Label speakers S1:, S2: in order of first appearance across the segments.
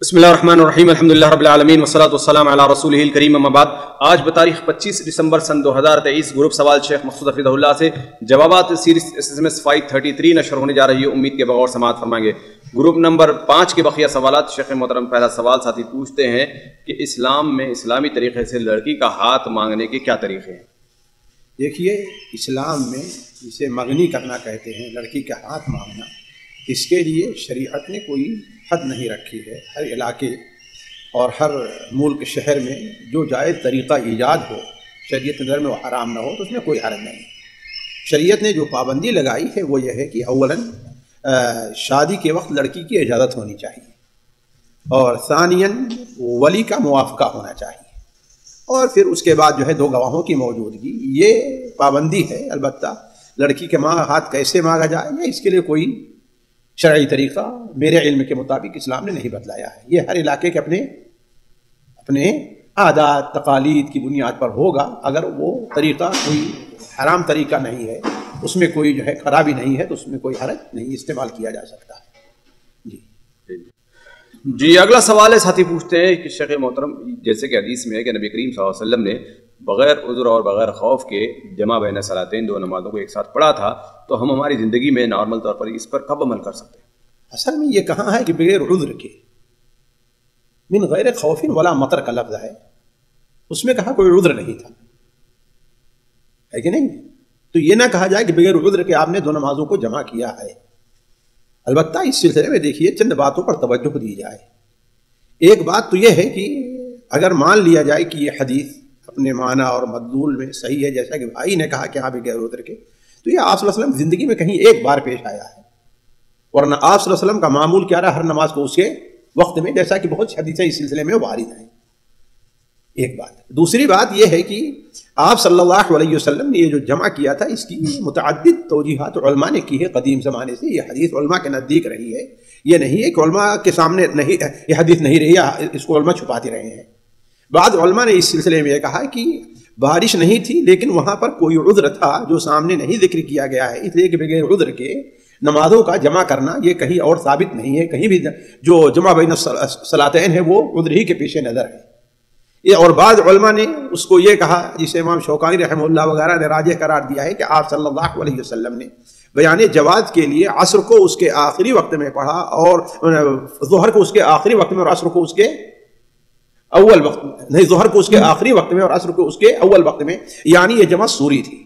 S1: بسم اللہ الرحمن الرحیم الحمدللہ رب العالمین والصلاۃ والسلام علی رسولہ الکریم اما بعد۔ آج بتاریخ 25 دسمبر سن 2023 گروپ سوال شیخ مقصود حفظہ اللہ سے جوابات سیریز SMS 533 نشر ہونے جا رہی ہے، امید کے بغور سماعت فرمائیں گے۔ گروپ نمبر 5 کے بقیہ سوالات شیخ محترم۔ پہلا سوال ساتھی پوچھتے ہیں کہ اسلام میں اسلامی طریقے سے لڑکی کا ہاتھ مانگنے کے کیا طریقے ہیں؟
S2: دیکھیے، اسلام میں اسے مغنی کرنا کہتے ہیں، لڑکی کا ہاتھ مانگنا۔ اس کے لیے شریعت نے کوئی حد نہیں رکھی ہے۔ ہر علاقے اور ہر ملک شہر میں جو جائز طریقہ ایجاد ہو، شریعت نظر میں وہ حرام نہ ہو، تو اس میں کوئی حرج نہیں۔ شریعت نے جو پابندی لگائی ہے وہ یہ ہے کہ اولاً شادی کے وقت لڑکی کی اجازت ہونی چاہیے، اور ثانیاً ولی کا موافقہ ہونا چاہیے، اور پھر اس کے بعد جو ہے 2 گواہوں کی موجودگی۔ یہ پابندی ہے۔ البتہ لڑکی کے ہاتھ کیسے مانگا جائے گا، اس کے لیے کوئی شرعی طریقہ میرے علم کے مطابق اسلام نے نہیں بتلایا ہے۔ یہ ہر علاقے کے اپنے عادات تقالید کی بنیاد پر ہوگا۔ اگر وہ طریقہ کوئی حرام طریقہ نہیں ہے، اس میں کوئی جو ہے خرابی نہیں ہے، تو اس میں کوئی حرج نہیں، استعمال کیا جا سکتا ہے۔
S1: جی اگلا سوال ہے، ساتھی پوچھتے ہیں کہ شیخ محترم، جیسے کہ حدیث میں ہے کہ نبی کریم صلی اللہ علیہ وسلم نے بغیر عذر اور بغیر خوف کے جمع بین صلاتین 2 نمازوں کو ایک ساتھ پڑھا تھا، تو ہم ہماری زندگی میں نارمل طور پر اس پر کب عمل کر سکتے ہیں؟
S2: اصل میں یہ کہاں ہے کہ بغیر عذر کے، من غیر خوف ولا مطر کا لفظ ہے، اس میں کہا کوئی عذر نہیں تھا، ہے کہ نہیں؟ تو یہ نہ کہا جائے کہ بغیر عذر کے آپ نے 2 نمازوں کو جمع کیا ہے۔ البتہ اس سلسلے میں دیکھیے چند باتوں پر توجہ دی جائے۔ ایک بات تو یہ ہے کہ اگر مان لیا جائے کہ یہ حدیث اپنے معنی اور مدلول میں صحیح ہے، جیسا کہ بھائی نے کہا کہ آپ بغیر عذر کے، تو یہ آپ صلی اللہ علیہ وسلم زندگی میں کہیں ایک بار پیش آیا ہے، ورنہ آپ صلی اللہ علیہ وسلم کا معمول کیا رہا، ہر نماز کو اس کے وقت میں، جیسا کہ بہت سی حدیثیں اس سلسلے میں وارد ہیں۔ ایک بات۔ دوسری بات یہ ہے کہ آپ صلی اللہ علیہ وسلم نے یہ جو جمع کیا تھا، اس کی متعدد توجیحات علماء نے کی ہے قدیم زمانے سے۔ یہ حدیث علماء کے نزدیک رہی ہے، یہ نہیں ہے کہ علماء کے سامنے نہیں یہ حدیث نہیں رہی، اس کو علماء چھپاتے رہے ہیں۔ بعض علماء نے اس سلسلے میں یہ کہا کہ بارش نہیں تھی، لیکن وہاں پر کوئی عذر تھا جو سامنے نہیں ذکر کیا گیا ہے، اس لیے کہ بغیر عذر کے نمازوں کا جمع کرنا یہ کہیں اور ثابت نہیں ہے، کہیں بھی جو جمع بین الصلاتین ہے وہ عذر ہی کے پیش نظر ہے۔ یہ اور بعض علماء نے اس کو یہ کہا، جسے امام شوکانی رحمہ اللہ وغیرہ نے راجح قرار دیا ہے، کہ آپ صلی اللہ علیہ وسلم نے بیان جواز کے لیے عصر کو اس کے آخری وقت میں پڑھا، اور ظہر کو اس کے آخری وقت میں، اور عصر کو اس کے اول وقت میں، نہیں، ظہر کو اس کے آخری وقت میں اور عصر کو اس کے اول وقت میں، یعنی یہ جمع سوری تھی۔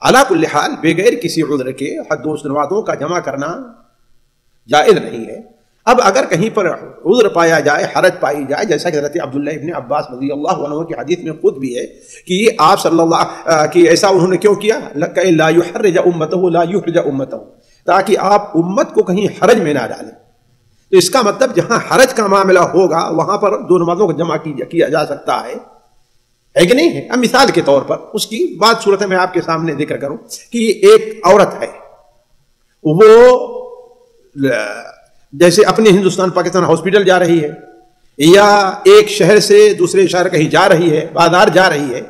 S2: علا کل حال بغیر کسی عذر کے حد 2 نمازوں کا جمع کرنا جائز نہیں ہے۔ اب اگر کہیں پر عذر پایا جائے، حرج پائی جائے، جیسا کہ حضرت عبداللہ ابن عباس رضی اللہ عنہ کی حدیث میں خود بھی ہے کہ یہ آپ صلی اللہ کہ ایسا انہوں نے کیوں کیا، لا یحرج امتہ لا یحرج امتہ، تاکہ آپ امت کو کہیں حرج میں نہ ڈالیں۔ تو اس کا مطلب جہاں حرج کا معاملہ ہوگا وہاں پر 2 نمازوں کو جمع کیا جا سکتا ہے کہ نہیں ہے؟ اب مثال کے طور پر اس کی بات صورت میں آپ کے سامنے ذکر کروں کہ ایک عورت ہے، وہ جیسے اپنے ہندوستان پاکستان ہاسپٹل جا رہی ہے، یا ایک شہر سے دوسرے شہر کہیں جا رہی ہے، بازار جا رہی ہے۔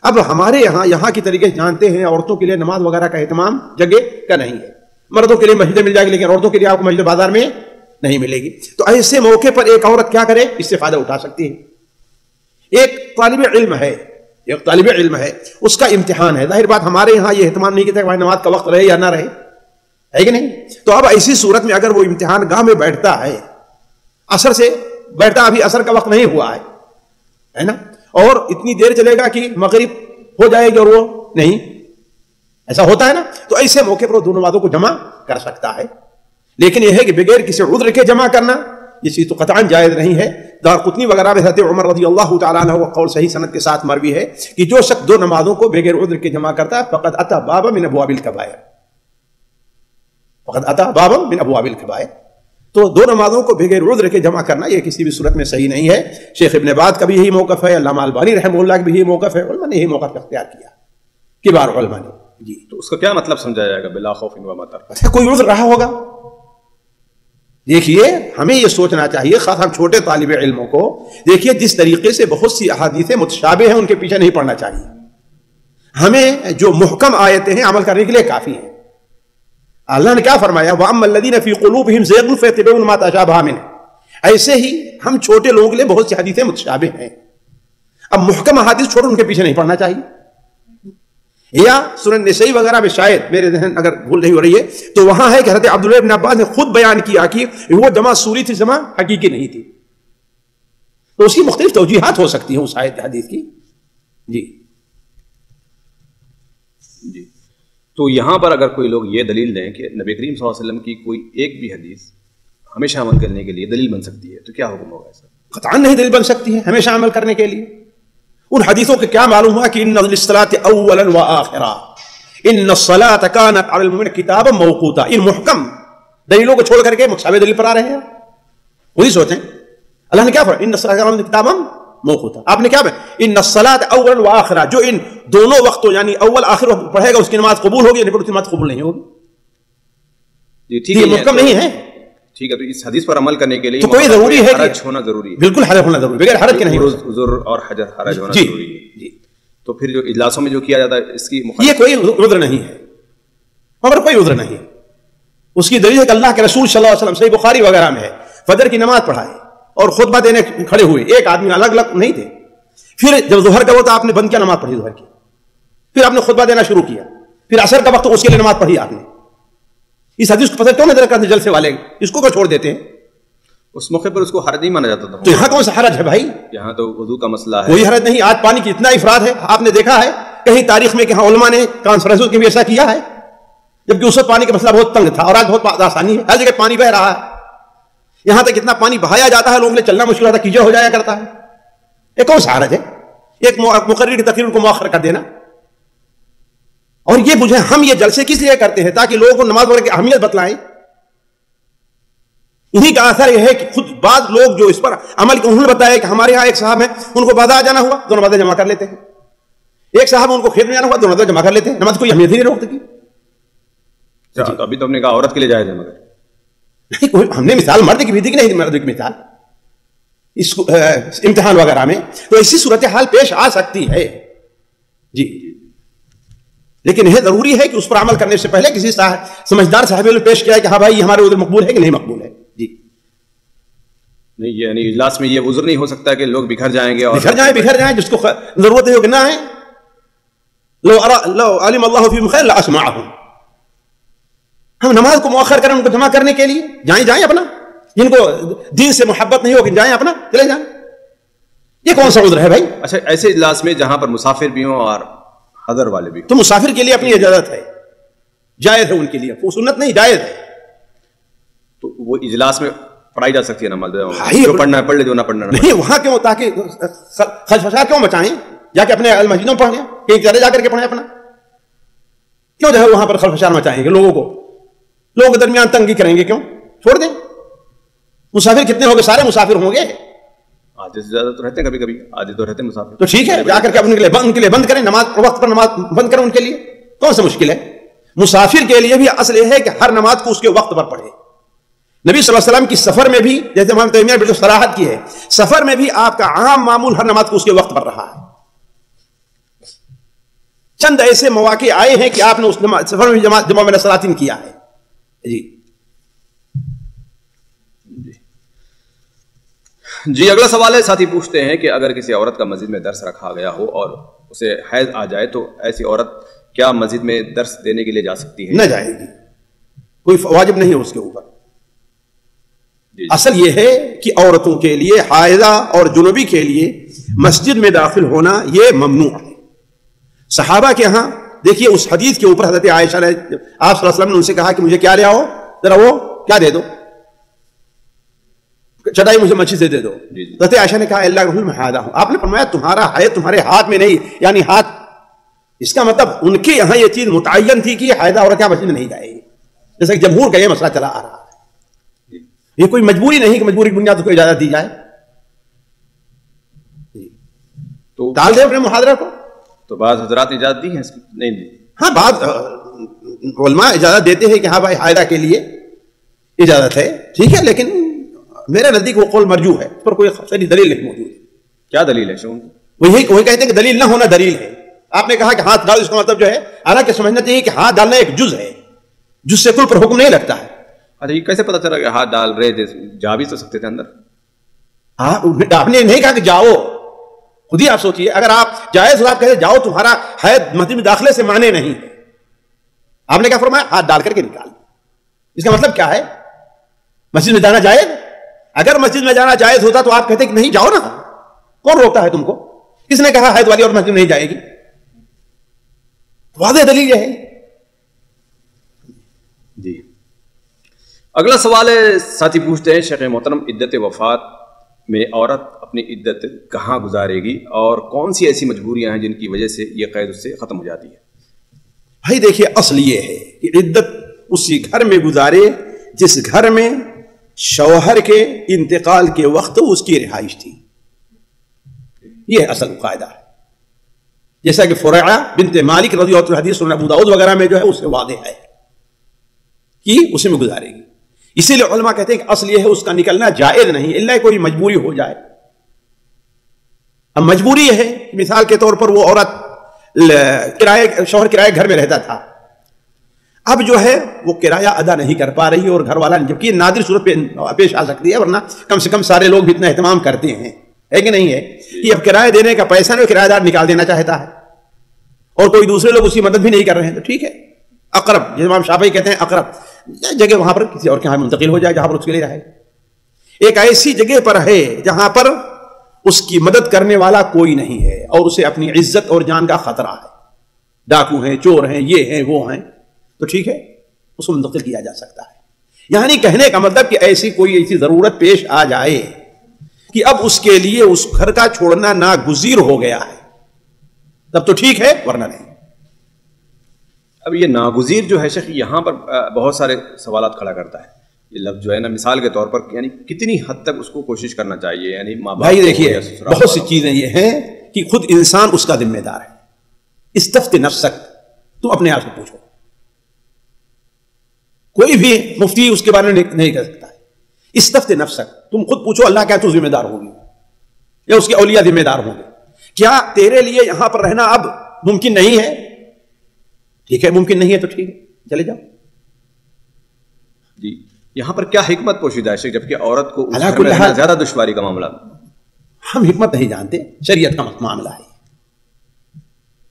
S2: اب ہمارے یہاں کی طریقے جانتے ہیں، عورتوں کے لیے نماز وغیرہ کا اہتمام جگہ کا نہیں ہے، مردوں کے لیے مسجد مل جائے گی، لیکن عورتوں کے لیے آپ کو مسجد بازار میں نہیں ملے گی۔ تو ایسے موقع پر ایک عورت کیا کرے، اس سے فائدہ اٹھا سکتی ہے۔ ایک طالب علم ہے، اس کا امتحان ہے، ظاہر بات ہمارے یہاں یہ اہتمام نہیں کہتا کہ بھائی نماز کا وقت رہے یا نہ رہے، ہے کہ نہیں؟ تو اب ایسی صورت میں اگر وہ امتحان گاہ میں بیٹھتا ہے، عصر سے بیٹھتا، ابھی عصر کا وقت نہیں ہوا ہے نا، اور اتنی دیر چلے گا کہ مغرب ہو جائے گی اور وہ نہیں، ایسا ہوتا ہے نا، تو ایسے موقع پر وہ 2 نمازوں کو جمع کر سکتا ہے۔ لیکن یہ ہے کہ بغیر کسی عذر کے جمع کرنا یہ چیز تو قطعاً جائز نہیں ہے۔ دارقطنی وغیرہ میں حضرت عمر رضی اللہ تعالیٰ عنہ قول صحیح سند کے ساتھ مروی ہے کہ جو شخص 2 نمازوں کو بغیر عذر کے جمع کرتا ہے فقد اتی بابا من ابواب الکبائر، فقد اتی بابا من ابواب الکبائر۔ تو 2 نمازوں کو بغیر عذر کے جمع کرنا یہ کسی بھی صورت میں صحیح نہیں ہے۔ شیخ ابن باز کا بھی یہی موقف ہے، علامہ البانی رحمہ اللہ کا بھی یہی موقف ہے، علماء نے یہی موقف اختیار کیا، کبار علماء نے۔ جی
S1: تو اس کا کیا مطلب سمجھا جائے گا بلا خوف و مطر؟
S2: اچھا، کوئی عذر رہا ہوگا۔ دیکھیے ہمیں یہ سوچنا چاہیے، خاص ہم چھوٹے طالب علموں کو، دیکھیے جس طریقے سے بہت سی احادیث متشابہ ہیں ان کے پیچھے نہیں پڑنا چاہیے۔ ہمیں جو محکم آیتیں ہیں عمل کرنے کے لیے کافی ہیں۔ اللہ نے کیا فرمایا، وَأَمَّا الَّذِينَ فِي قُلُوبِهِمْ زَيْغٌ فَيَتَّبِعُونَ مَا تَشَابَهَ مِنْهُ، ایسے ہی ہم چھوٹے لوگوں کے لیے بہت سی حدیثیں متشابہ ہیں. اب محکم احادیث چھوڑ ان کے پیچھے نہیں پڑنا چاہیے. یا سنن نسائی وغیرہ میں شاید میرے ذہن اگر بھول نہیں ہو رہی ہے تو وہاں ہے کہ حضرت عبداللہ بن عباس نے خود بیان کیا کہ وہ جمع سوری تھی، جمع حقیقی نہیں تھی. تو اس کی مختلف توجیحات ہو سکتی ہیں اس آیت حدیث کی. جی
S1: جی. تو یہاں پر اگر کوئی لوگ یہ دلیل دیں کہ نبی کریم صلی اللہ علیہ وسلم کی کوئی ایک بھی حدیث ہمیشہ عمل کرنے کے لیے دلیل بن سکتی ہے، تو کیا حکم ہوگا اس کا؟
S2: قطعاً نہیں دلیل بن سکتی ہے ہمیشہ عمل کرنے کے لیے. ان حدیثوں کے کیا معلوم ہوا کہ ان للصلاة اولا وآخرا ان الصلاة كانت على المؤمنين كتابا موقوتا. ان محکم دلیلوں کو چھوڑ کر کے متشابہ دلیل پر آ رہے ہیں. وہی سوچیں اللہ نے کیا فرمایا ان الصلاة كانت كتابا موقوتا. آپ نے کیا بھائی ان الصلاة اولا وآخرا، جو ان دونوں وقتوں یعنی اول آخر وقت پڑھے گا اس کی نماز قبول ہوگی، نہیں پڑھے اس کی نماز قبول نہیں ہوگی. یہ محکم نہیں ہے.
S1: ٹھیک ہے، تو اس حدیث پر عمل کرنے کے لیے
S2: تو کوئی ضروری ہے
S1: حرج ہونا ضروری ہے.
S2: بالکل حرج ہونا ضروری ہے، بغیر حرج کے نہیں.
S1: عذر اور حرج ہونا ضروری ہے. تو پھر جو اجلاسوں میں جو کیا جاتا ہے اس کی
S2: یہ کوئی عذر نہیں ہے، مگر کوئی عذر نہیں. اس کی دلیل ہے کہ اللہ کے رسول صلی اللہ علیہ وسلم صحیح بخاری وغیرہ میں ہے فجر کی نماز پڑھائے اور خطبہ دینے کھڑے ہوئے، ایک آدمی الگ الگ نہیں تھے. پھر جب ظہر کا وقت آپ نے بند کیا نماز پڑھی ظہر کی، پھر آپ نے خطبہ دینا شروع کیا، پھر عصر کا وقت اس کے لیے نماز پڑھی آپ نے. اس حدیث کو پتہ کیوں نہیں کرتے جلسے والے اس کو چھوڑ دیتے ہیں؟
S1: اس موقع پر اس کو حرج نہیں مانا جاتا تھا.
S2: تو یہاں کون سا حرج ہے بھائی؟
S1: یہاں تو وضو کا مسئلہ ہے.
S2: کوئی حرج نہیں. آج پانی کی اتنا افراد ہے، آپ نے دیکھا ہے کہیں تاریخ میں کہ ہاں علماء نے کانفرنسوں کے بھی ایسا کیا ہے، جبکہ اس وقت پانی کا مسئلہ بہت تنگ تھا اور آج بہت آسانی ہے. ہر جگہ پانی بہ رہا ہے. یہاں تک اتنا پانی بہایا جاتا ہے لوگوں نے چلنا مشکل ہوتا ہے، کیجے ہو جایا کرتا ہے. یہ کون سا حرج ہے ایک مقرر کی تقریر کو مؤخر کر دینا؟ اور یہ بجھے ہم یہ جلسے کس لیے کرتے ہیں؟ تاکہ لوگوں کو نماز پڑھنے کی اہمیت بتلائیں. انہی کا اثر یہ ہے کہ خود بعض لوگ جو اس پر عمل انہوں نے بتایا کہ ہمارے ہاں ایک صاحب ہیں ان کو بازار جانا ہوا دو نمازیں جمع کر لیتے ہیں، ایک صاحب ان کو کھیت میں جانا ہوا دو نمازیں جمع کر لیتے ہیں. نماز کوئی اہمیت ہی نہیں روکتی.
S1: تو ابھی تو ہم نے کہا عورت کے لیے جائز ہے، مگر
S2: نہیں کوئی ہم نے مثال مرد کی بھی دی کہ نہیں مرد کی مثال اس امتحان وغیرہ میں تو ایسی صورتحال پیش آ سکتی ہے. جی لیکن یہ ضروری ہے کہ اس پر عمل کرنے سے پہلے کسی سمجھدار صاحب نے پیش کیا ہے کہ ہاں بھائی ہمارے ادھر مقبول ہے کہ نہیں مقبول ہے. جی
S1: نہیں یعنی اجلاس میں یہ عذر نہیں ہو سکتا کہ لوگ بکھر جائیں گے اور
S2: بکھر جائیں جس کو ضرورت ہے کہ نہ ہے. لو علم اللہ فیہم خیر لاسمعہم. ہم نماز کو مؤخر کریں ان کو جمع کرنے کے لیے جائیں اپنا، جن کو دین سے محبت نہیں ہوگی جائیں اپنا چلے جائیں. یہ کون سا عذر ہے بھائی؟
S1: اچھا ایسے اجلاس میں جہاں پر مسافر بھی ہوں اور حضر والے بھی،
S2: تو مسافر کے لیے اپنی اجازت ہے، جائز ہے ان کے لیے، وہ سنت نہیں جائز ہے.
S1: تو وہ اجلاس میں پڑھائی جا سکتی ہے نماز، جو پڑھنا ہے پڑھ لے، جو نہ پڑھنا
S2: نہیں. وہاں کیوں؟ تاکہ خدشات کیوں بچائیں؟ جا کے اپنے مسجدوں میں پڑھیں، کہیں چلے جا کر کے پڑھیں اپنا. کیوں جو ہے وہاں پر خلفشار مچائیں گے؟ لوگوں کے درمیان تنگی کریں گے؟ کیوں؟ چھوڑ دیں. مسافر کتنے ہوں گے؟ سارے مسافر ہوں گے.
S1: آدھے سے زیادہ تو رہتے ہیں، کبھی کبھی آدھے تو رہتے ہیں مسافر.
S2: تو ٹھیک ہے جا کر کے ان کے لیے بند کریں نماز، وقت پر نماز بند کریں ان کے لیے. کون سا مشکل ہے؟ مسافر کے لیے بھی اصل یہ ہے کہ ہر نماز کو اس کے وقت پر پڑھے. نبی صلی اللہ علیہ وسلم کی سفر میں بھی جیسے امام تیمیہ نے صراحت کی ہے، سفر میں بھی آپ کا عام معمول ہر نماز کو اس کے وقت پر رہا ہے. چند ایسے مواقع آئے ہیں کہ آپ نے اس سفر میں جمع میں صلاتین کیا ہے.
S1: جی اگلا سوال ہے، ساتھی پوچھتے ہیں کہ اگر کسی عورت کا مسجد میں درس رکھا گیا ہو اور اسے حیض آ جائے تو ایسی عورت کیا مسجد میں درس دینے کے لیے جا سکتی ہے؟
S2: نہ جائے گی، کوئی واجب نہیں ہے اس کے اوپر. اصل یہ ہے کہ عورتوں کے لیے حائضہ اور جنوبی کے لیے مسجد میں داخل ہونا یہ ممنوع ہے. صحابہ کے ہاں دیکھیے اس حدیث کے اوپر حضرت عائشہ نے آپ صلی اللہ علیہ وسلم نے ان سے کہا کہ مجھے کیا لے آؤ، ذرا وہ کیا دے دو، چٹائی مجھے مچھی سے دے دو. حضرت عائشہ نے کہا اللہ رحم حاضہ ہوں. آپ نے فرمایا تمہارا ہے تمہارے ہاتھ میں نہیں، یعنی ہاتھ، اس کا مطلب ان کے یہاں یہ چیز متعین تھی کہ حائضہ عورت مسجد میں نہیں جائے گی، جیسا کہ جمہور کا یہ مسئلہ چلا آ رہا ہے. یہ کوئی مجبوری نہیں کہ مجبوری کی بنیاد کو اجازت دی جائے. تو ڈال دیں اپنے محاضرہ کو.
S1: تو بعض حضرات نے اجازت دی ہے اس کی؟ نہیں دی.
S2: ہاں بعض علماء اجازت دیتے ہیں کہ ہاں بھائی حائضہ کے لیے اجازت ہے، ٹھیک ہے، لیکن میرے نزدیک وہ قول مرجوح ہے، اس پر کوئی صحیح دلیل نہیں موجود. کیا دلیل ہے؟ وہی کہتے ہیں کہ دلیل نہ ہونا دلیل ہے. آپ نے کہا کہ ہاتھ ڈال، اس کا مطلب جو ہے حالانکہ سمجھنا چاہیے کہ ہاتھ ڈالنا ایک جز ہے، جز سے کل پر حکم نہیں لگتا ہے.
S1: اچھا یہ کیسے پتا چلا کہ ہاتھ ڈال رہے جا بھی تو سکتے تھے اندر؟
S2: آپ نے نہیں کہا کہ جاؤ، خود ہی آپ سوچیے، اگر آپ جائز آپ کہتے جاؤ، تمہارا حید مسجد میں داخلے سے مانے نہیں، آپ نے کیا فرمایا؟ ہاتھ ڈال کر کے نکال. اس کا مطلب کیا ہے؟ مسجد میں جانا جائز؟ اگر مسجد میں جانا جائز ہوتا تو آپ کہتے کہ نہیں جاؤ نا، کون روکتا ہے تم کو؟ کس نے کہا حید والی اور مسجد نہیں جائے گی؟ واضح دلیل ہے.
S1: جی اگلا سوال ہے، ساتھی پوچھتے ہیں شیخ محترم، عدت وفات میں عورت اپنی عدت کہاں گزارے گی اور کون سی ایسی مجبوریاں ہیں جن کی وجہ سے یہ قید اس سے ختم ہو جاتی ہے؟
S2: بھائی دیکھیے، اصل یہ ہے کہ عدت اسی گھر میں گزارے جس گھر میں شوہر کے انتقال کے وقت اس کی رہائش تھی. یہ اصل قاعدہ ہے. جیسا کہ فرعہ بنت مالک رضی اللہ عنہ حدیث سنن ابو داؤد وغیرہ میں جو ہے اس سے واضح ہے کہ اسی میں گزارے گی. اسی لیے علماء کہتے ہیں کہ اصل یہ ہے اس کا نکلنا جائز نہیں الا کوئی مجبوری ہو جائے. اب مجبوری یہ ہے، مثال کے طور پر وہ عورت شوہر کرائے گھر میں رہتا تھا، اب جو ہے وہ کرایہ ادا نہیں کر پا رہی اور گھر والا، جبکہ نادر صورت پیش آ سکتی ہے، ورنہ کم سے کم سارے لوگ بھی اتنا اہتمام کرتے ہیں، ہے کہ نہیں ہے، کہ اب کرایہ دینے کا پیسہ نہیں، کرایہ دار نکال دینا چاہتا ہے اور کوئی دوسرے لوگ اس کی مدد بھی نہیں کر رہے ہیں، تو ٹھیک ہے، اقرب جیسے امام شافعی کہتے ہیں اقرب جگہ وہاں پر کسی اور کے یہاں منتقل ہو جائے جہاں پر اس کے لیے رہے. ایک ایسی جگہ پر ہے جہاں پر اس کی مدد کرنے والا کوئی نہیں ہے اور اسے اپنی عزت اور جان کا خطرہ ہے، ڈاکو ہیں، چور ہیں، یہ ہیں، وہ ہیں، تو ٹھیک ہے، اس کو منتقل کیا جا سکتا ہے. یعنی کہنے کا مطلب کہ ایسی کوئی ایسی ضرورت پیش آ جائے کہ اب اس کے لیے اس گھر کا چھوڑنا ناگزیر ہو گیا ہے، تب تو ٹھیک ہے، ورنہ نہیں.
S1: اب یہ ناگزیر جو ہے شیخ، یہاں پر بہت سارے سوالات کھڑا کرتا ہے. یہ لفظ جو ہے نا، مثال کے طور پر یعنی کتنی حد تک اس کو کوشش کرنا چاہیے؟ یعنی ماں باپ،
S2: بھائی دیکھیے بہت سی چیزیں یہ ہیں کہ خود انسان اس کا ذمہ دار ہے. استفت نفسک، تم اپنے آپ سے پوچھو، کوئی بھی مفتی اس کے بارے میں نہیں کہہ سکتا ہے. استفت نفسک، تم خود پوچھو اللہ کیا تو ذمہ دار ہوگی یا اس کے اولیاء ذمہ دار ہوں گے؟ کیا تیرے لیے یہاں پر رہنا اب ممکن نہیں ہے؟ ٹھیک ہے، ممکن نہیں ہے تو ٹھیک ہے، چلے جاؤ.
S1: جی یہاں پر کیا حکمت پوشیدہ ہے شیخ، جبکہ عورت کو اس گھر میں رہنا زیادہ دشواری کا معاملہ؟
S2: ہم حکمت نہیں جانتے، شریعت کا معاملہ ہے،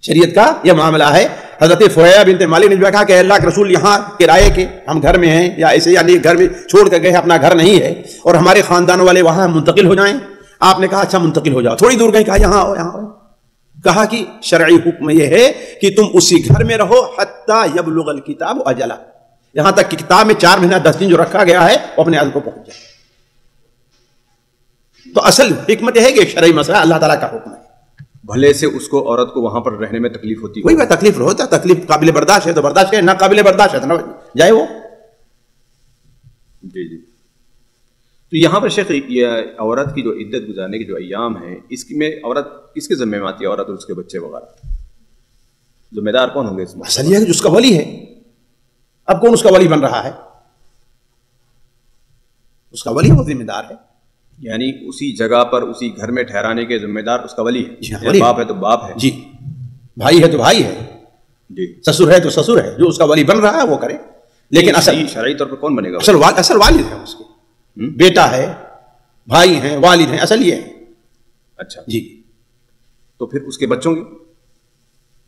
S2: شریعت کا یہ معاملہ ہے. حضرت فرعہ بنت مالک نے جو کہا کہ اللہ کے رسول یہاں کرائے کے ہم گھر میں ہیں یا ایسے، یعنی گھر میں چھوڑ کر گئے، اپنا گھر نہیں ہے اور ہمارے خاندان والے وہاں منتقل ہو جائیں. آپ نے کہا اچھا منتقل ہو جاؤ. تھوڑی دور گئے، کہا یہاں آؤ، یہاں آؤ. کہا کہ شرعی حکم یہ ہے کہ تم اسی گھر میں رہو حتی یبلغ الکتاب اجلہ، یہاں تک کہ کتاب میں 4 مہینہ 10 دن جو رکھا گیا ہے وہ اپنے حد کو پہنچ جائے. تو اصل حکمت یہ ہے کہ شرعی مسئلہ اللہ تعالیٰ کا حکم ہے.
S1: بھلے سے اس کو عورت کو وہاں پر رہنے میں تکلیف ہوتی ہے،
S2: کوئی بات تکلیف ہوتا ہے، تکلیف قابل برداشت ہے تو برداشت ہے، نہ قابل برداشت ہے تو نہ جائے وہ.
S1: جی جی. تو یہاں پر شیخ یہ عورت کی جو عدت گزارنے کے جو ایام ہیں، اس میں عورت کس کے ذمہ میں آتی ہے؟ عورت اور اس کے بچے وغیرہ ذمہ دار کون ہوں گے اس میں؟
S2: اصل یہ ہے کہ اس کا ولی ہے. اب کون اس کا ولی بن رہا ہے؟ اس کا ولی وہ ذمہ دار ہے.
S1: یعنی اسی جگہ پر اسی گھر میں ٹھہرانے کے ذمہ دار اس کا ولی ہے.
S2: جی ہاں،
S1: باپ ہے تو باپ ہے،
S2: جی بھائی ہے تو بھائی ہے،
S1: جی
S2: سسر ہے تو سسر ہے. جو اس کا ولی بن رہا ہے وہ کرے. لیکن اصل
S1: شرعی طور پر کون بنے گا؟
S2: اصل والد ہے اس کے، بیٹا ہے، بھائی ہیں، والد ہیں، اصل یہ ہے.
S1: اچھا
S2: جی.
S1: تو پھر اس کے بچوں کی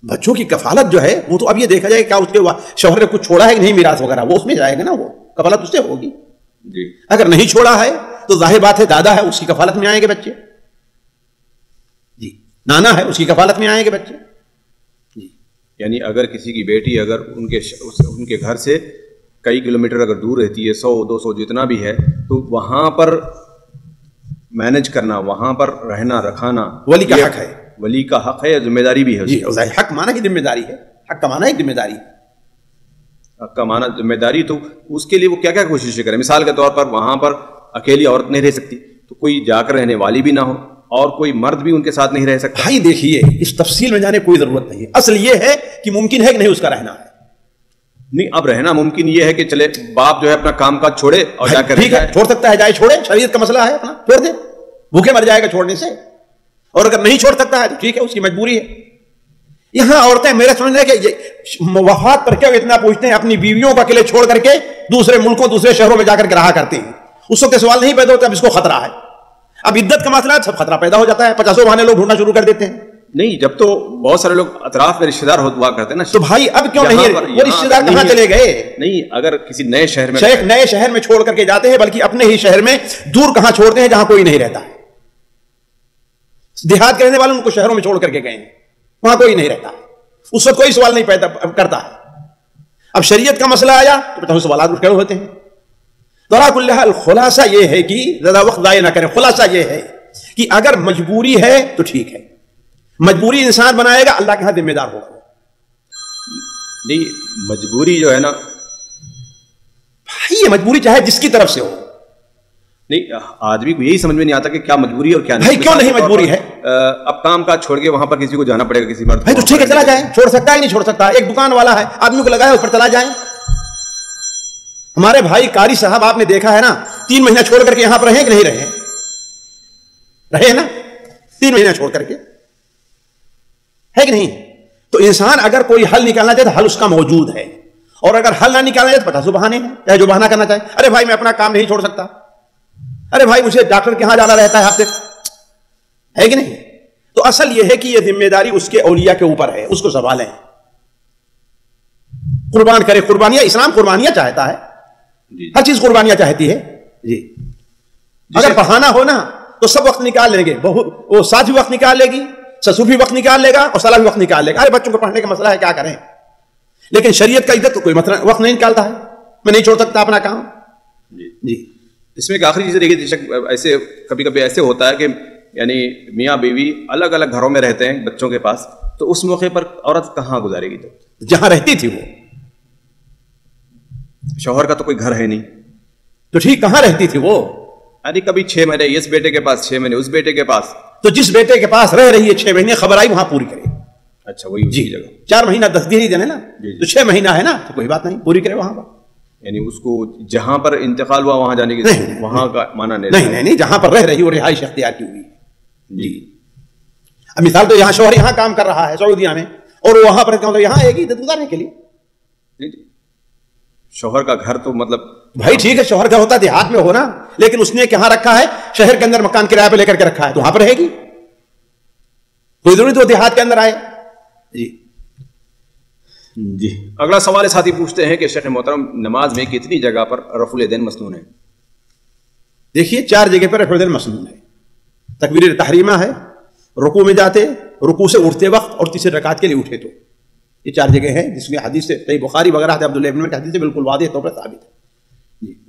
S2: بچوں کی کفالت جو ہے وہ تو اب یہ دیکھا جائے کیا اس کے شوہر نے کچھ چھوڑا ہے کہ نہیں، میراث وغیرہ وہ اس میں جائے گا نا، وہ کفالت اس سے ہوگی.
S1: جی
S2: اگر نہیں چھوڑا ہے تو ظاہر بات ہے دادا ہے، اس کی کفالت میں آئیں گے بچے. جی نانا ہے، اس کی کفالت میں آئیں گے بچے. جی
S1: یعنی اگر کسی کی بیٹی اگر ان کے گھر سے کئی کلومیٹر اگر دور رہتی ہے، 100-200 جتنا بھی ہے، تو وہاں پر مینج کرنا، وہاں پر رہنا رکھانا
S2: ولی کا حق ہے.
S1: ولی کا حق ہے، ذمہ داری بھی ہے.
S2: جی حق مانا کہ ذمہ داری ہے، حق کا مانا ایک ذمہ داری ہے.
S1: حق کا مانا ذمہ داری. تو اس کے لیے وہ کیا کیا کوششیں کریں؟ مثال کے طور پر وہاں پر اکیلی عورت نہیں رہ سکتی، تو کوئی جا کر رہنے والی بھی نہ ہو اور کوئی مرد بھی ان کے ساتھ نہیں رہ سکتا.
S2: بھائی دیکھیے اس تفصیل میں جانے کوئی ضرورت نہیں ہے. اصل یہ ہے کہ ممکن ہے کہ نہیں اس کا رہنا ہے.
S1: نہیں اب رہنا ممکن یہ ہے کہ چلے باپ جو ہے اپنا کام کاج چھوڑے اور جا کر
S2: ٹھیک ہے، چھوڑ سکتا ہے، جائے چھوڑے، شریعت کا مسئلہ ہے، اپنا چھوڑ دے، بھوکے مر جائے گا چھوڑنے سے. اور اگر نہیں چھوڑ سکتا ہے تو ٹھیک ہے، اس کی مجبوری ہے. یہاں عورتیں میرے سمجھنے کہ وفات پر کیا اتنا پوچھتے ہیں، اپنی بیویوں کا قلعے چھوڑ کر کے دوسرے ملکوں دوسرے شہروں میں جا کر کے رہا کرتے ہیں. اس وقت سوال نہیں پیدا ہوتا اب اس کو خطرہ ہے. اب عدت کا مسئلہ ہے، سب خطرہ پیدا ہو جاتا ہے، 50 بہانے لوگ ڈھونڈنا شروع کر دیتے ہیں.
S1: نہیں، جب تو بہت سارے لوگ اطراف میں رشتے دار ہوا کرتے ہیں نا،
S2: تو بھائی اب کیوں نہیں؟ وہ رشتے دار کہاں چلے گئے؟
S1: نہیں، اگر کسی نئے شہر میں
S2: نئے شہر میں چھوڑ کر کے جاتے ہیں، بلکہ اپنے ہی شہر میں دور کہاں چھوڑتے ہیں جہاں کوئی نہیں رہتا. دیہات کے رہنے والے ان کو شہروں میں چھوڑ کر کے گئے ہیں، وہاں کوئی نہیں رہتا، اس وقت کوئی سوال نہیں پیدا کرتا ہے. اب شریعت کا مسئلہ آیا تو بتاؤ سوالات اٹھ کر ہوتے ہیں. ذرا کل حال خلاصہ یہ ہے کہ زیادہ وقت ضائع نہ کریں. خلاصہ یہ ہے کہ اگر مجبوری ہے تو ٹھیک ہے، مجبوری انسان بنائے گا، اللہ کے ہاں ذمہ دار ہوگا.
S1: نہیں، مجبوری جو ہے نا
S2: بھائی، یہ مجبوری چاہے جس کی طرف سے ہو.
S1: نہیں، آدمی کو یہی سمجھ میں نہیں آتا کہ کیا مجبوری اور کیا نہیں.
S2: بھائی کیوں نہیں مجبوری ہے؟
S1: اب کام کاج چھوڑ کے وہاں پر کسی کو جانا پڑے گا، کسی مرد.
S2: بھائی تو ٹھیک ہے، چلا جائیں. چھوڑ سکتا ہے نہیں چھوڑ سکتا. ایک دکان والا ہے، آدمی کو لگایا اس پر چلا جائیں. ہمارے بھائی قاری صاحب آپ نے دیکھا ہے نا، 3 مہینہ چھوڑ کر کے یہاں پر رہے کہ نہیں رہے؟ رہے نا 3 مہینہ چھوڑ کر کے، ہے کہ نہیں؟ تو انسان اگر کوئی حل نکالنا چاہے تو حل اس کا موجود ہے، اور اگر حل نہ نکالنا چاہے تو 50 بہانے ہیں، چاہے جو بہانہ کرنا چاہے. ارے بھائی میں اپنا کام نہیں چھوڑ سکتا، ارے بھائی مجھے ڈاکٹر کے ہاں جانا رہتا ہے ہفتے، ہے کہ نہیں؟ تو اصل یہ ہے کہ یہ ذمہ داری اس کے اولیاء کے اوپر ہے، اس کو سنبھالیں. قربان کرے. قربانیاں، اسلام قربانیاں چاہتا ہے، ہر چیز قربانیاں چاہتی ہے. جی اگر بہانہ ہو نا تو سب وقت نکال لیں گے، وہ ساتھ بھی وقت نکال لے گی، سسر بھی وقت نکال لے گا، اور سالہ بھی وقت نکال لے گا. ارے بچوں کو پڑھنے کا مسئلہ ہے، کیا کریں؟ لیکن شریعت کا عدت تو کوئی وقت نہیں نکالتا ہے، میں نہیں چھوڑ سکتا اپنا کام. جی
S1: اس میں ایک آخری چیز دیکھیے، ایسے کبھی کبھی ایسے ہوتا ہے کہ یعنی میاں بیوی الگ الگ گھروں میں رہتے ہیں بچوں کے پاس، تو اس موقع پر عورت کہاں گزارے گی؟
S2: جہاں رہتی تھی وہ.
S1: شوہر کا تو کوئی گھر ہے نہیں،
S2: تو ٹھیک کہاں رہتی تھی وہ؟
S1: یعنی کبھی 6 مہینے اس بیٹے کے پاس، 6 مہینے اس بیٹے کے پاس.
S2: تو جس بیٹے کے پاس رہ رہی ہے 6 مہینے، خبر آئی وہاں پوری کرے.
S1: اچھا، وہی
S2: جی
S1: جگہ
S2: 4 مہینہ 10 دن ہی دینے نا، تو 6 مہینہ ہے نا، تو کوئی بات نہیں، پوری کرے وہاں پر.
S1: یعنی اس کو جہاں پر انتقال ہوا وہاں جانے کی وہاں کا مانا
S2: نہیں، جہاں پر رہ رہی وہ رہائش اختیار کی ہوئی. جی اب مثال تو یہاں شوہر یہاں کام کر رہا ہے سعودیہ میں، اور وہاں پر یہاں آئے گی عدت گزارنے کے لیے.
S1: شوہر کا گھر تو مطلب
S2: بھائی ٹھیک ہے، شوہر گھر ہوتا ہے دیہات میں ہونا، لیکن اس نے کہاں رکھا ہے؟ شہر کے اندر مکان کرایہ پہ لے کر کے رکھا ہے، تو وہاں پر رہے گی. کوئی ضروری تو دیہات کے اندر آئے.
S1: جی اگلا سوال ساتھی پوچھتے ہیں کہ شیخ محترم، نماز میں کتنی جگہ پر رفع الیدین مسنون ہے؟
S2: دیکھیے 4 جگہ پر رفع الیدین مسنون ہے. تکبیر تحریمہ ہے، رکوع میں جاتے، رکوع سے اٹھتے وقت، اور تیسری رکعت کے لیے اٹھے تو. یہ 4 جگہ ہیں جس میں حدیث سے صحیح بخاری وغیرہ ہے، عبداللہ ابن عمر کی حدیث سے بالکل واضح طور پر ثابت ہے.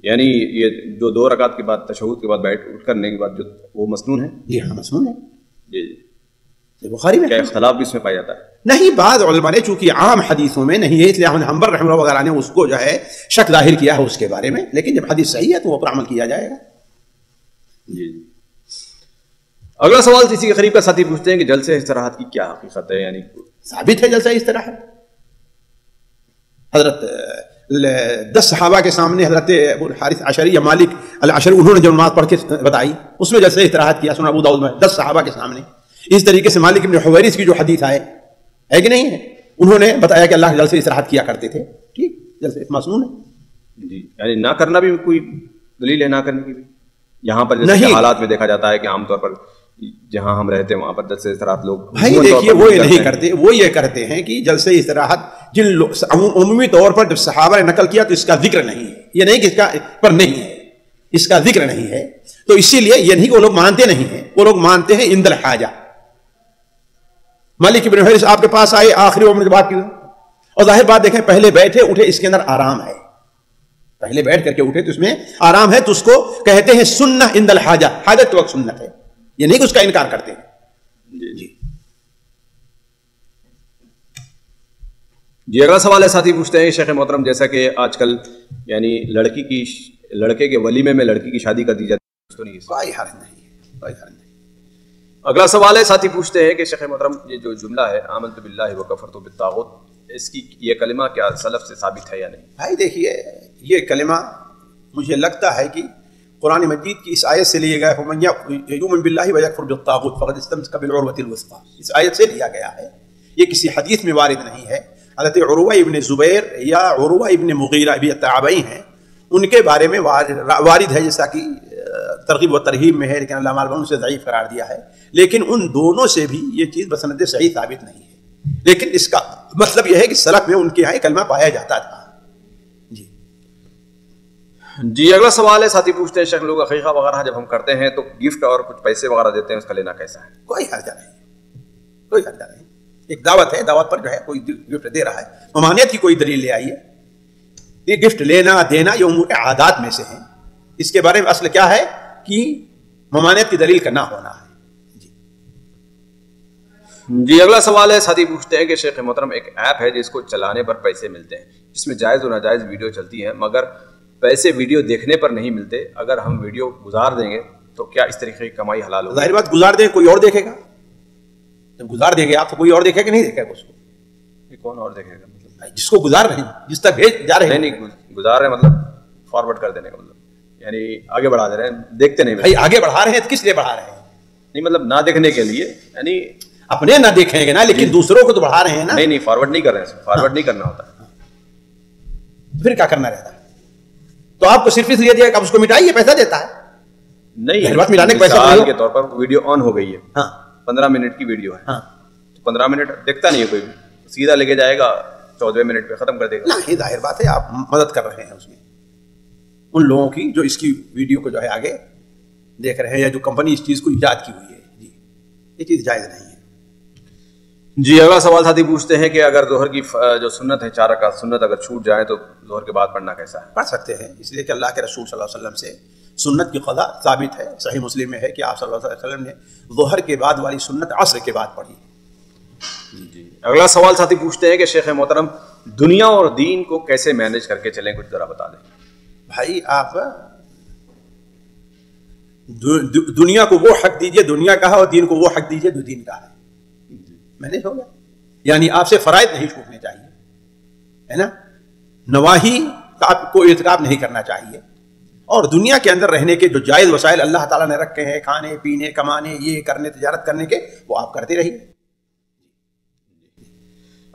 S1: یعنی یہ جو 2 رکعت کے بعد تشہد کے بعد اٹھ کرنے کے بعد جو وہ مسنون ہے؟
S2: جی ہاں مسنون ہے.
S1: جی
S2: بخاری میں
S1: کیا اختلاف بھی اس میں پایا جاتا ہے؟
S2: نہیں، بعض علماء نے چونکہ عام حدیثوں میں نہیں ہے، اس لیے احمد حنبل رحمہ اللہ وغیرہ نے اس کو جو ہے شک ظاہر کیا ہے اس کے بارے میں، لیکن جب حدیث صحیح ہے تو وہ پر عمل کیا جائے گا.
S1: جی اگلا سوال اسی کے قریب کا ساتھی پوچھتے ہیں کہ جلسے استراحت کی کیا حقیقت ہے؟ یعنی
S2: ثابت ہے جلسہ استراحت. حضرت 10 صحابہ کے سامنے حضرت ابو الحارث عشری یا مالک العشری انہوں نے جو نماز پڑھ کے بتائی، اس میں جلسہ استراحت کیا، سنن ابو داؤد میں 10 صحابہ کے سامنے. اس طریقے سے مالک بن حویرث کی جو حدیث ہے کہ نہیں ہے، انہوں نے بتایا کہ اللہ جلسے استراحت کیا کرتے تھے. ٹھیک، جلسے مسنون ہے.
S1: جی یعنی نہ کرنا بھی کوئی دلیل ہے نہ کرنے کی بھی؟ یہاں پر جیسے حالات میں دیکھا جاتا ہے کہ عام طور پر جہاں ہم رہتے ہیں وہاں پر جلسے استراحت لوگ
S2: بھائی دیکھیے وہ یہ نہیں کرتے، وہ یہ کرتے ہیں کہ جلسے استراحت جن عمومی طور پر جب صحابہ نے نقل کیا تو اس کا ذکر نہیں ہے. یہ نہیں کہ اس کا پر نہیں ہے، اس کا ذکر نہیں ہے، تو اسی لیے یہ نہیں کہ وہ لوگ مانتے نہیں ہیں، وہ لوگ مانتے ہیں عند الحاجہ. مالک بن حویرث آپ کے پاس آئے آخری عمر کی بات کی، اور ظاہر بات دیکھیں پہلے بیٹھے اٹھے، اس کے اندر آرام ہے، پہلے بیٹھ کر کے اٹھے تو اس میں آرام ہے، تو اس کو کہتے ہیں سنہ عند الحاجہ، حاجت وقت سنت ہے. یہ نہیں کہ اس کا انکار کرتے ہیں.
S1: جی اگلا سوال ہے ساتھی پوچھتے ہیں شیخ محترم، جیسا کہ آج کل یعنی لڑکے کے ولیمے میں لڑکی کی شادی کر دی جاتی ہے،
S2: کوئی حرج نہیں.
S1: اگلا سوال ہے ساتھی پوچھتے ہیں کہ شیخ محترم، یہ جو جملہ ہے آمنت باللہ وکفرت بالطاغوت، اس کی یہ کلمہ کیا سلف سے ثابت ہے یا نہیں؟
S2: بھائی دیکھیے یہ کلمہ مجھے لگتا ہے کہ قرآن مجید کی اس آیت سے لیا گیا ہے، فَمَن یؤمن بِاللَّهِ وَیَکْفُرْ بِالطَّاغُوتِ فَقَدِ اسْتَمْسَكَ بِالْعُرْوَةِ الْوُثْقَىٰ، اس آیت سے لیا گیا ہے. یہ کسی حدیث میں وارد نہیں ہے. حضرت عروہ ابن زبیر یا عروہ ابن مغیرہ بھی تابعی ہیں، ان کے بارے میں وارد ہے، جیسا کہ ترغیب و ترہیب میں ہے، لیکن علامہ البانی اسے ضعیف قرار دیا ہے، لیکن ان دونوں سے بھی یہ چیز بسند صحیح ثابت نہیں ہے، لیکن اس کا مطلب یہ ہے کہ سلف میں ان کے یہاں کلمہ پایا جاتا تھا۔
S1: جی اگلا سوال ہے، ساتھی پوچھتے ہیں شیخ لوگ عقیقہ وغیرہ جب ہم کرتے ہیں تو گفٹ اور کچھ پیسے وغیرہ دیتے ہیں، اس کا لینا کیسا ہے؟
S2: کوئی حرجہ نہیں، کوئی حرجہ نہیں، ایک دعوت ہے، دعوت پر جو ہے کوئی گفٹ دے رہا ہے، ممانعت کی کوئی دلیل لے آئیے۔ یہ گفٹ لینا دینا یہ امور عادات میں سے ہیں، اس کے بارے میں اصل کیا ہے کہ ممانعت کی دلیل کا نہ ہونا ہے۔
S1: جی اگلا سوال ہے، ساتھی پوچھتے ہیں کہ شیخ محترم ایک ایپ ہے جس کو چلانے پر پیسے ملتے ہیں، جس میں جائز و ناجائز ویڈیو چلتی ہیں، مگر پیسے ویڈیو دیکھنے پر نہیں ملتے، اگر ہم ویڈیو گزار دیں گے تو کیا اس طریقے کی کمائی حلال ہوگی؟
S2: ظاہر بات گزار دیں کوئی اور دیکھے گا، جب گزار دیں گے آپ تو کوئی اور دیکھے گا نہیں دیکھے گا اس کو؟
S1: یہ کون اور دیکھے گا؟ مطلب
S2: جس کو گزار رہے ہیں، جس تک بھیج جا رہے ہیں،
S1: نہیں گزار رہے ہیں مطلب فارورڈ کر دینے کا مطلب یعنی آگے بڑھا دے رہے ہیں، دیکھتے نہیں
S2: بھائی آگے بڑھا رہے ہیں تو کس لیے بڑھا رہے ہیں؟
S1: نہیں مطلب نہ دیکھنے کے لیے، یعنی
S2: اپنے نہ دیکھیں گے نا، لیکن دوسروں کو تو بڑھا رہے ہیں نا۔
S1: نہیں فارورڈ نہیں کر رہے ہیں، فارورڈ نہیں کرنا ہوتا،
S2: پھر کیا کرنا رہتا ہے؟ تو آپ کو صرف اس لیے دیا کہ آپ اس کو مٹائیے، پیسہ دیتا ہے
S1: نہیں
S2: بات ملانے کا پیسہ
S1: مثال کے طور پر ویڈیو آن ہو گئی ہے،
S2: ہاں
S1: 15 منٹ کی ویڈیو ہے،
S2: ہاں
S1: تو 15 منٹ دیکھتا نہیں ہے کوئی بھی، سیدھا لے کے جائے گا 14ویں منٹ پہ ختم کر دے گا۔
S2: نہیں ظاہر بات ہے آپ مدد کر رہے ہیں اس میں ان لوگوں کی جو اس کی ویڈیو کو جو ہے آگے دیکھ رہے ہیں، یا جو کمپنی اس چیز کو ایجاد کی ہوئی ہے، جی یہ چیز جائز نہیں ہے۔
S1: جی اگلا سوال ساتھی پوچھتے ہیں کہ اگر ظہر کی جو سنت ہے 4 رکعت سنت اگر چھوٹ جائے تو ظہر کے بعد پڑھنا کیسا ہے؟
S2: پڑھ سکتے ہیں، اس لیے کہ اللہ کے رسول صلی اللہ علیہ وسلم سے سنت کی قضا ثابت ہے، صحیح مسلم میں ہے کہ آپ صلی اللہ علیہ وسلم نے ظہر کے بعد والی سنت عصر کے بعد پڑھی۔
S1: جی اگلا سوال ساتھی پوچھتے ہیں کہ شیخ محترم دنیا اور دین کو کیسے مینج کر کے چلیں، کچھ ذرا بتا دیں۔
S2: بھائی آپ دنیا کو وہ حق دیجئے دنیا کا ہے، اور دین کو وہ حق دیجئے جو دین کا ہے، مینج ہو گیا۔ یعنی آپ سے فرائض نہیں چھوٹنے چاہیے، ہے نا، نواہی کا آپ کو ارتکاب نہیں کرنا چاہیے، اور دنیا کے اندر رہنے کے جو جائز وسائل اللہ تعالیٰ نے رکھے ہیں، کھانے پینے کمانے یہ کرنے تجارت کرنے کے، وہ آپ کرتے رہیے۔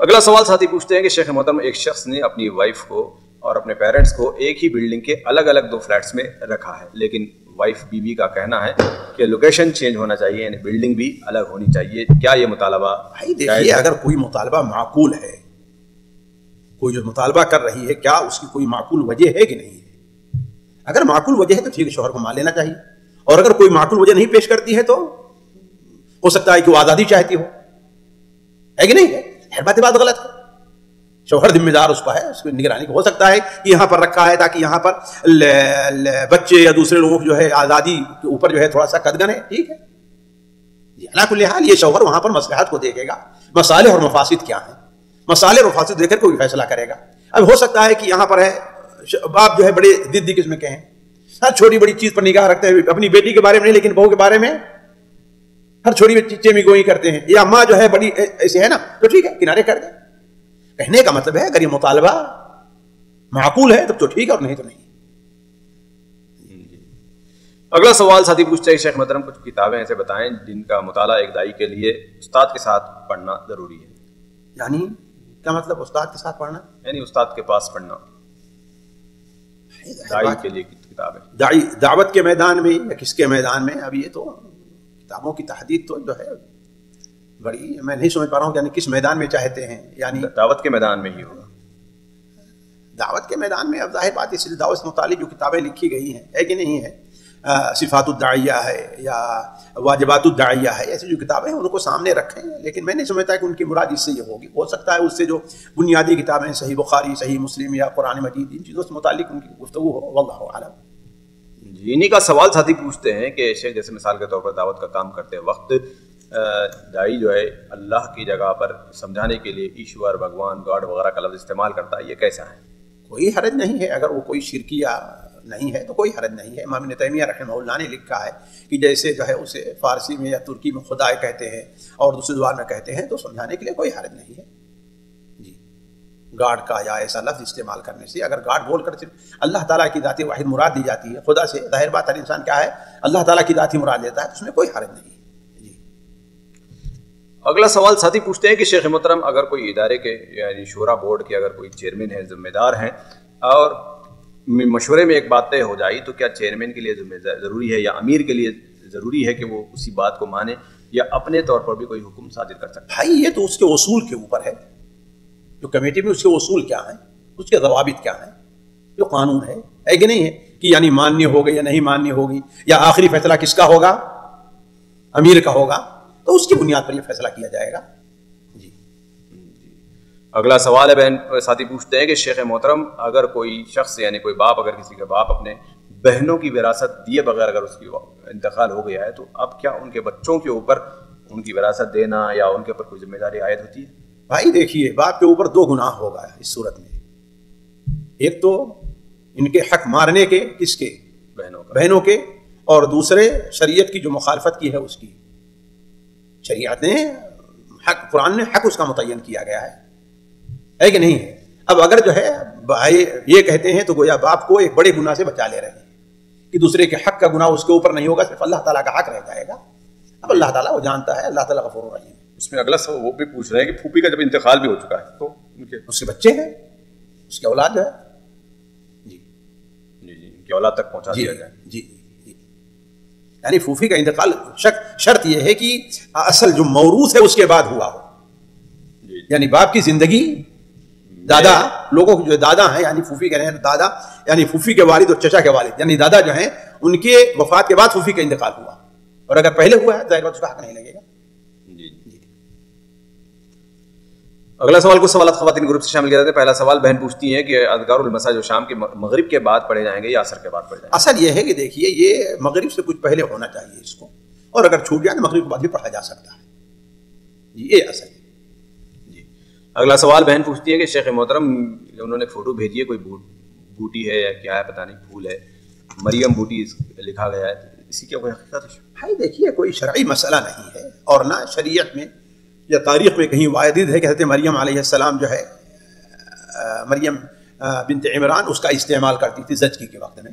S1: اگلا سوال ساتھی پوچھتے ہیں کہ شیخ محترم ایک شخص نے اپنی وائف کو اور اپنے پیرنٹس کو ایک ہی بلڈنگ کے الگ الگ 2 فلیٹس میں رکھا ہے، لیکن وائف بیوی کا کہنا ہے کہ لوکیشن چینج ہونا چاہیے، یعنی بلڈنگ بھی الگ ہونی چاہیے، کیا یہ مطالبہ؟
S2: بھائی دیکھیے اگر کوئی مطالبہ معقول ہے، کوئی جو مطالبہ کر رہی ہے کیا اس کی کوئی معقول وجہ ہے کہ نہیں ہے؟ اگر معقول وجہ ہے تو ٹھیک ہے، شوہر کو مان لینا چاہیے، اور اگر کوئی معقول وجہ نہیں پیش کرتی ہے تو ہو سکتا ہے کہ وہ آزادی چاہتی ہو، ہے کہ نہیں ہے؟ ہر بات غلط ہے، شوہر ذمہ دار اس کا ہے، اس کی نگرانی ہو سکتا ہے کہ یہاں پر رکھا ہے تاکہ یہاں پر بچے یا دوسرے لوگوں کی جو ہے آزادی کے اوپر جو ہے تھوڑا سا قدغن ہے، ٹھیک ہے جی، علی کل حال یہ شوہر وہاں پر مصلحت کو دیکھے گا، مصالح اور مفاسد کیا ہیں، مصالح اور مفاسد دیکھ کر کوئی فیصلہ کرے گا۔ اب ہو سکتا ہے کہ یہاں پر ہے باپ جو ہے بڑے ضدی قسم کے ہیں، ہر چھوٹی بڑی چیز پر نگاہ رکھتے ہیں، اپنی بیٹی کے بارے میں نہیں لیکن بہو کے بارے میں ہر چھوٹی چیزیں میں گوئی کرتے ہیں، یا ماں جو ہے بڑی ایسے ہے نا، تو ٹھیک ہے کنارے کر دیں۔ کہنے کا مطلب ہے اگر یہ مطالبہ معقول ہے تب تو ٹھیک ہے، اور نہیں تو نہیں۔
S1: اگلا سوال ساتھی پوچھتے ہیں شیخ محترم کچھ کتابیں ایسے بتائیں جن کا مطالعہ ایک دائی کے لیے استاد کے ساتھ پڑھنا ضروری ہے۔
S2: یعنی کیا مطلب استاد کے ساتھ پڑھنا؟
S1: یعنی استاد کے پاس پڑھنا دائی کے لیے کتابیں،
S2: دعوت کے میدان میں یا کس کے میدان میں؟ اب یہ تو کتابوں کی تحدید تو جو ہے بڑی، میں نہیں سمجھ پا رہا ہوں یعنی کس میدان میں چاہتے ہیں، یعنی
S1: دعوت کے میدان میں ہی ہوگا۔
S2: دعوت کے میدان میں اب ظاہر بات ہے دعوت سے متعلق جو کتابیں لکھی گئی ہیں ہے کہ نہیں ہے، صفات الداعیہ ہے یا واجبات الداعیہ ہے، ایسی جو کتابیں ہیں ان کو سامنے رکھیں، لیکن میں نہیں سمجھتا کہ ان کی مراد اس سے یہ ہوگی۔ ہو سکتا ہے اس سے جو بنیادی کتابیں صحیح بخاری صحیح مسلم یا قرآن مجید ان چیزوں سے متعلق ان کی گفتگو ہو، واللہ اعلم۔
S1: جی انہی کا سوال ساتھی پوچھتے ہیں کہ شیخ جیسے مثال کے طور پر دعوت کا کام کرتے وقت دائی جو ہے اللہ کی جگہ پر سمجھانے کے لیے ایشور بھگوان گاڈ وغیرہ کا لفظ استعمال کرتا ہے، یہ کیسا ہے؟
S2: کوئی حرج نہیں ہے، اگر وہ کوئی شرکیہ نہیں ہے تو کوئی حرج نہیں ہے۔ امام ابن تیمیہ رحمہ اللہ نے لکھا ہے کہ جیسے جو ہے اسے فارسی میں یا ترکی میں خدا کہتے ہیں اور دوسری زبان میں کہتے ہیں تو سمجھانے کے لیے کوئی حرج نہیں ہے جی، گاڈ کا یا ایسا لفظ استعمال کرنے سے۔ اگر گاڈ بول کر صرف اللہ تعالیٰ کی ذات واحد مراد دی جاتی ہے، خدا سے ظاہر بات ہر انسان کیا ہے اللہ تعالیٰ کی ذات ہی مراد لیتا ہے، تو اس میں کوئی حرج نہیں ہے۔
S1: اگلا سوال ساتھی پوچھتے ہیں کہ شیخ محترم اگر کوئی ادارے کے یعنی شورا بورڈ کے اگر کوئی چیئرمین ہے، ذمہ دار ہیں، اور مشورے میں ایک بات طے ہو جائے تو کیا چیئرمین کے لیے ضروری ہے یا امیر کے لیے ضروری ہے کہ وہ اسی بات کو مانے یا اپنے طور پر بھی کوئی حکم صادر کر سکتا ہے؟
S2: بھائی یہ تو اس کے اصول کے اوپر ہے، جو کمیٹی میں اس کے اصول کیا ہیں، اس کے ضوابط کیا ہیں، جو قانون ہے کہ نہیں ہے کہ یعنی ماننی ہوگی یا نہیں ماننی ہوگی، یا آخری فیصلہ کس کا ہوگا، امیر کا ہوگا، تو اس کی بنیاد پر یہ فیصلہ کیا جائے گا۔ جی
S1: اگلا سوال ہے، بہن ساتھی پوچھتے ہیں کہ شیخ محترم اگر کوئی شخص یعنی کوئی باپ اگر کسی کا باپ اپنے بہنوں کی وراثت دیے بغیر اگر اس کی انتقال ہو گیا ہے تو اب کیا ان کے بچوں کے اوپر ان کی وراثت دینا یا ان کے اوپر کوئی ذمہ داری عائد ہوتی ہے؟
S2: بھائی دیکھیے، باپ کے اوپر 2 گناہ ہوگا اس صورت میں، ایک تو ان کے حق مارنے کے، کس کے، بہنوں کے، اور دوسرے شریعت کی جو مخالفت کی ہے اس کی۔ شریعت نے حق، قرآن نے حق اس کا متعین کیا گیا ہے کہ نہیں ہے؟ اب اگر جو ہے بھائی یہ کہتے ہیں تو گویا باپ کو ایک بڑے گناہ سے بچا لے رہے ہیں کہ دوسرے کے حق کا گناہ اس کے اوپر نہیں ہوگا، صرف اللہ تعالیٰ کا حق رہ جائے گا۔ اب اللہ تعالیٰ وہ جانتا ہے، اللہ تعالیٰ غفور رحیم۔
S1: اس میں اگلا سوال وہ بھی پوچھ رہے ہیں کہ پھوپھی کا جب انتقال بھی ہو چکا ہے تو
S2: اس کے بچے ہیں، اس کی اولاد ہے، جی
S1: جی جی ان کی اولاد تک پہنچا دیا جائے۔
S2: جی یعنی پھوپھی کا انتقال شرط یہ ہے کہ اصل جو موروث ہے اس کے بعد ہوا ہو، یعنی باپ کی زندگی، دادا لوگوں جو دادا ہیں یعنی پھوپھی کہہ رہے ہیں، دادا یعنی پھوپھی کے والد اور چچا کے والد یعنی دادا جو ہیں ان کے وفات کے بعد پھوپھی کا انتقال ہوا، اور اگر پہلے ہوا ہے ظاہر بات اس کا حق نہیں لگے گا۔
S1: اگلا سوال کچھ سوالات خواتین گروپ سے شامل کیا جاتے ہیں۔ پہلا سوال بہن پوچھتی ہیں کہ اذکار المساء جو شام کے مغرب کے بعد پڑھے جائیں گے یا عصر کے بعد پڑھے جائیں گے؟
S2: اصل یہ ہے کہ دیکھیے یہ مغرب سے کچھ پہلے ہونا چاہیے اس کو، اور اگر چھوٹ جائے تو مغرب کے بعد بھی پڑھا جا سکتا ہے، یہ اصل ہے۔
S1: جی اگلا سوال بہن پوچھتی ہے کہ شیخ محترم انہوں نے فوٹو بھیجی ہے، کوئی بوٹی ہے یا کیا ہے پتہ نہیں، پھول ہے، مریم بوٹی لکھا گیا ہے، اسی کی کوئی حقیقت ہے؟
S2: بھائی دیکھیے کوئی شرعی مسئلہ نہیں ہے، اور نہ شریعت میں یا تاریخ میں کہیں وارد ہے کہ حضرت مریم علیہ السلام جو ہے مریم بنت عمران اس کا استعمال کرتی تھی زچگی کے وقت میں۔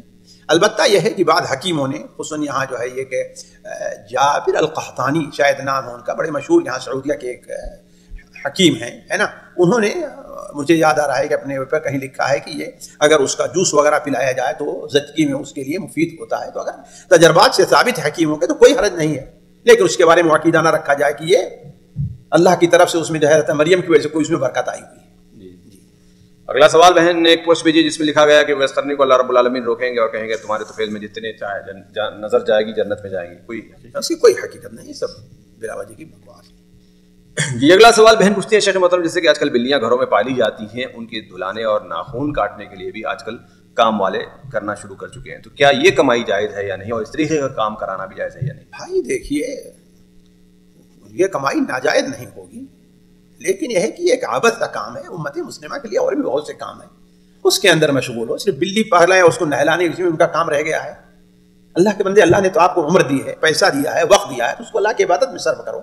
S2: البتہ یہ ہے کہ بعض حکیموں نے، خصوصاً یہاں جو ہے یہ کہ جابر القحطانی شاید نام ہے ان کا، بڑے مشہور یہاں سعودیہ کے ایک حکیم ہیں، ہے نا، انہوں نے مجھے یاد آ رہا ہے کہ اپنے اوپر کہیں لکھا ہے کہ یہ اگر اس کا جوس وغیرہ پلایا جائے تو زچگی میں اس کے لیے مفید ہوتا ہے۔ تو اگر تجربات سے ثابت ہے حکیموں کے تو کوئی حرج نہیں ہے، لیکن اس کے بارے میں عقیدہ نہ رکھا جائے کہ یہ اللہ کی طرف سے اس میں جو ہے مریم کی وجہ سے کوئی اس میں برکت آئی ہوئی ہے۔
S1: جی اگلا سوال بہن نے ایک پوسٹ بھیجی جس میں لکھا گیا کہ ویس کرنے کو اللہ رب العالمین روکیں گے اور کہیں گے تمہارے طفیل میں جتنے چاہے نظر جائے گی جنت میں جائیں گی، کوئی
S2: ایسی کوئی حقیقت نہیں، سب بلا وجہ کی بکواس۔
S1: جی اگلا سوال بہن پوچھتی ہے شیخ محترم جیسے کہ آج کل بلیاں گھروں میں پالی جاتی ہیں، ان کے دھلانے اور ناخون کاٹنے کے لیے بھی آج کل کام والے کرنا شروع کر چکے ہیں، تو کیا یہ کمائی جائز ہے یا نہیں، اور اس طریقے کا کام کرانا بھی جائز ہے یا نہیں؟
S2: بھائی دیکھیے یہ کمائی ناجائز نہیں ہوگی، لیکن یہ ہے کہ ایک عابد کا کام ہے، امت مسلمہ کے لیے اور بھی بہت سے کام ہیں، اس کے اندر مشغول ہو۔ صرف بلی پالنا ہے اس کو نہلانے اسی میں ان کا کام رہ گیا ہے۔ اللہ کے بندے، اللہ نے تو آپ کو عمر دی ہے، پیسہ دیا ہے، وقت دیا ہے، تو اس کو اللہ کی عبادت میں صرف کرو۔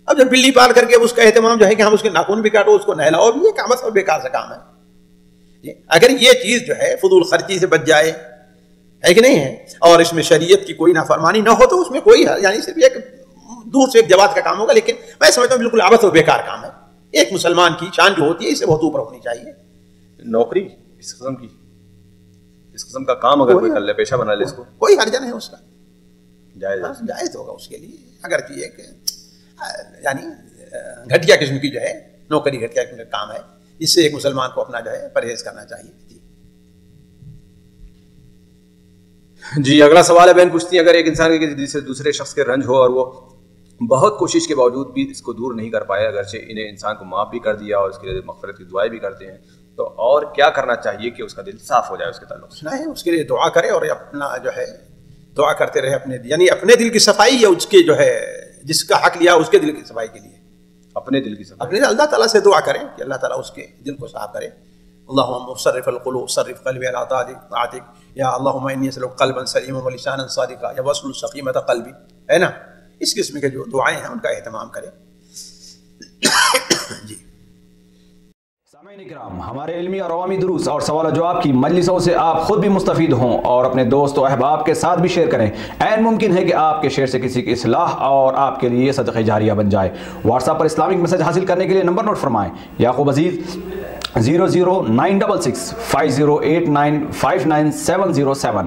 S2: اب جب بلی پال کر کے اس کا اہتمام جو ہے کہ ہم اس کے ناخن بھی کاٹو، اس کو نہلاؤ، بھی یہ کام اور بیکار سے کام ہے۔ اگر یہ چیز جو ہے فضول خرچی سے بچ جائے، ہے کہ نہیں ہے، اور اس میں شریعت کی کوئی نافرمانی نہ ہو تو اس میں کوئی یعنی صرف ایک دور سے ایک جواب کا کام ہوگا، لیکن میں سمجھتا ہوں بالکل عبث و بیکار کام ہے۔ ایک مسلمان کی شان جو ہوتی ہے اس سے بہت اوپر ہونی چاہیے۔
S1: نوکری اس قسم کا کام اگر کوئی کر لے، پیشہ بنا لے، اس کو
S2: کوئی حرج نہیں ہے، اس کا
S1: جائز
S2: ہوگا اس کے لیے، اگر ایک یعنی گھٹیا قسم کی جو ہے نوکری، گھٹیا قسم کا کام ہے، اس سے ایک مسلمان کو اپنا جو ہے پرہیز کرنا چاہیے۔
S1: جی اگلا سوال ہے بہن پوچھتی ہے اگر ایک انسان کے دل سے دوسرے شخص کے رنج ہو اور وہ بہت کوشش کے باوجود بھی اس کو دور نہیں کر پائے، اگرچہ انہیں انسان کو معاف بھی کر دیا اور اس کے لیے مغفرت کی دعائیں بھی کرتے ہیں، تو اور کیا کرنا چاہیے کہ اس کا دل صاف ہو جائے اس کے تعلق سے؟
S2: نہیں، اس کے لیے دعا کرے اور اپنا جو ہے دعا کرتے رہے اپنے یعنی اپنے دل کی صفائی یا اس کے جو ہے جس کا حق لیا اس کے دل کی صفائی کے لیے
S1: اپنے دل کی صفائی،
S2: اپنے اللہ تعالیٰ سے دعا کریں کہ اللہ تعالیٰ اس کے دل کو صاف کرے۔ اللہم مصرف القلوب صرف قلبی علی طاعتک، یا اللہم انی اسألک قلبا سلیما ولسانا صادقا، یا وصل سقیمۃ قلبی، ہے نا، اس قسم کے جو دعائیں ہیں ان کا اہتمام کریں۔ جی
S3: سامعین اکرام، ہمارے علمی اور عوامی دروس اور سوال و جواب کی مجلسوں سے آپ خود بھی مستفید ہوں اور اپنے دوست و احباب کے ساتھ بھی شیئر کریں۔ عین ممکن ہے کہ آپ کے شیئر سے کسی کی اصلاح اور آپ کے لیے صدقہ جاریہ بن جائے۔ واٹس ایپ پر اسلامک میسج حاصل کرنے کے لیے نمبر نوٹ فرمائیں: یعقوب عزیز 009665089590707।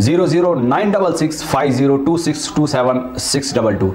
S3: 00966502627